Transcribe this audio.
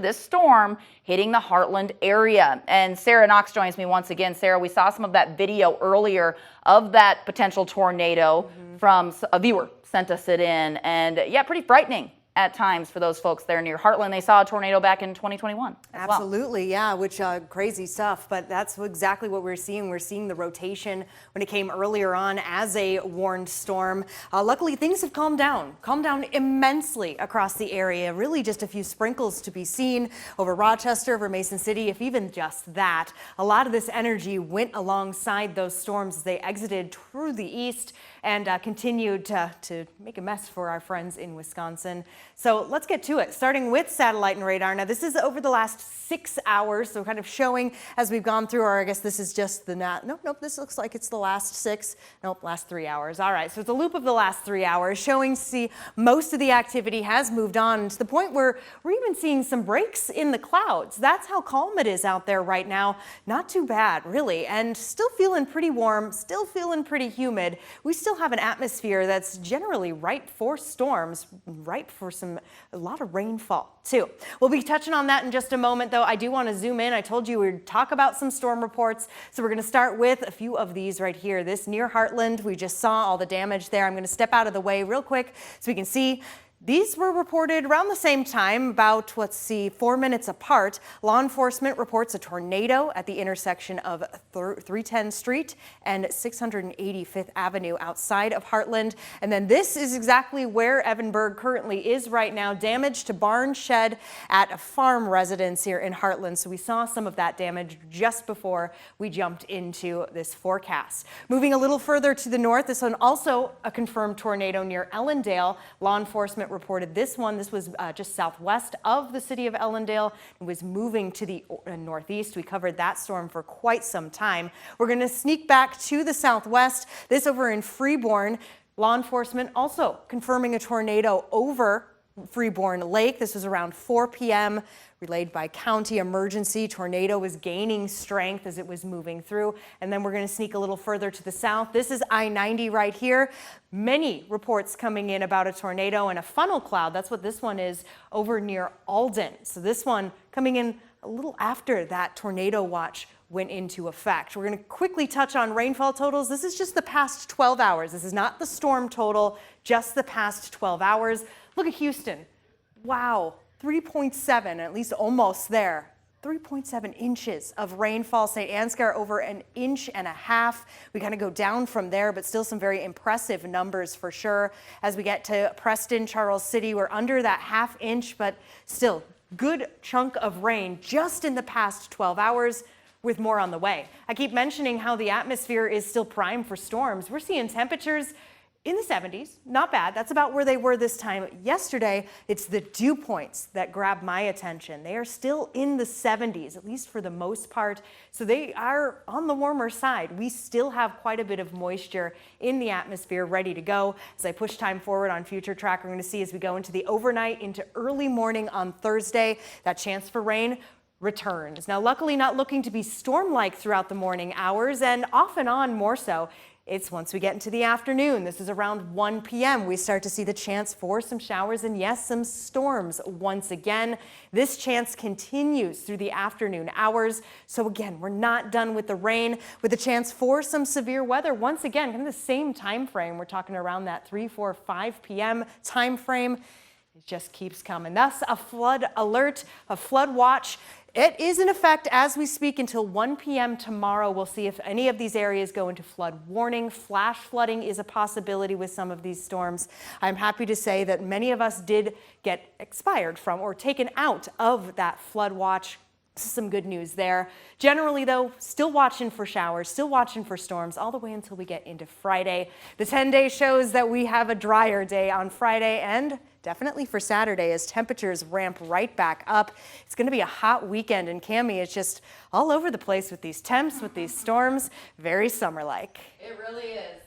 This storm hitting the Heartland area. And Sarah Knox joins me once again. Sarah, we saw some of that video earlier of that potential tornado from a viewer sent us it in. And yeah, pretty frightening at times for those folks there near Heartland. They saw a tornado back in 2021 as well. Absolutely, yeah, which crazy stuff, but that's exactly what we're seeing. We're seeing the rotation when it came earlier on as a warned storm. Luckily, things have calmed down immensely across the area. Really just a few sprinkles to be seen over Rochester, over Mason City, if even just that. A lot of this energy went alongside those storms as they exited through the east and continued to make a mess for our friends in Wisconsin. So let's get to it, starting with satellite and radar. Now, this is over the last 6 hours, so kind of showing as we've gone through, or I guess this is just the nope, this looks like it's the last 6, nope, last 3 hours. All right, so it's a loop of the last 3 hours, showing most of the activity has moved on to the point where we're even seeing some breaks in the clouds. That's how calm it is out there right now. Not too bad, really, and still feeling pretty warm, still feeling pretty humid. We still have an atmosphere that's generally ripe for storms, ripe for a lot of rainfall too. We'll be touching on that in just a moment, though. I do want to zoom in. I told you we'd talk about some storm reports, so we're going to start with a few of these right here. This near Heartland, we just saw all the damage there. I'm going to step out of the way real quick so we can see. These were reported around the same time, about, 4 minutes apart. Law enforcement reports a tornado at the intersection of 310 Street and 685th Avenue outside of Heartland. And then this is exactly where Evan Berg currently is right now. Damage to barn shed at a farm residence here in Heartland. So we saw some of that damage just before we jumped into this forecast. Moving a little further to the north, this one also a confirmed tornado near Ellendale. Law enforcement reported this one. This was just southwest of the city of Ellendale. It was moving to the northeast. We covered that storm for quite some time. We're going to sneak back to the southwest. This over in Freeborn. Law enforcement also confirming a tornado over Freeborn Lake. This was around 4 p.m. relayed by county emergency. Tornado was gaining strength as it was moving through. And then we're going to sneak a little further to the south. This is I-90 right here. Many reports coming in about a tornado and a funnel cloud. That's what this one is over near Alden. So this one coming in a little after that tornado watch went into effect. We're going to quickly touch on rainfall totals. This is just the past 12 hours. This is not the storm total, just the past 12 hours. Look at Houston. Wow, 3.7, at least almost there. 3.7 inches of rainfall. St. Ansgar over 1.5 inches. We kind of go down from there, but still some very impressive numbers for sure. As we get to Preston, Charles City, we're under that 1/2 inch, but still good chunk of rain just in the past 12 hours. With more on the way. I keep mentioning how the atmosphere is still prime for storms. We're seeing temperatures in the 70s, not bad. That's about where they were this time yesterday. It's the dew points that grab my attention. They are still in the 70s, at least for the most part. So they are on the warmer side. We still have quite a bit of moisture in the atmosphere ready to go. As I push time forward on Future Track, we're going to see as we go into the overnight, into early morning on Thursday, that chance for rain returns. Now, luckily not looking to be storm-like throughout the morning hours, and off and on more so. It's once we get into the afternoon. This is around 1 p.m. We start to see the chance for some showers and, yes, some storms once again. This chance continues through the afternoon hours. So again, we're not done with the rain, with the chance for some severe weather. Once again, kind of the same time frame. We're talking around that 3, 4, 5 p.m. time frame. It just keeps coming. Thus, a flood alert, a flood watch. It is in effect as we speak until 1 p.m. tomorrow. We'll see if any of these areas go into flood warning. Flash flooding is a possibility with some of these storms. I'm happy to say that many of us did get expired from or taken out of that flood watch. Some good news there. Generally, though, still watching for showers, still watching for storms all the way until we get into Friday. The 10-day shows that we have a drier day on Friday and definitely for Saturday as temperatures ramp right back up. It's going to be a hot weekend, and Cami is just all over the place with these temps, with these storms. Very summer-like. It really is.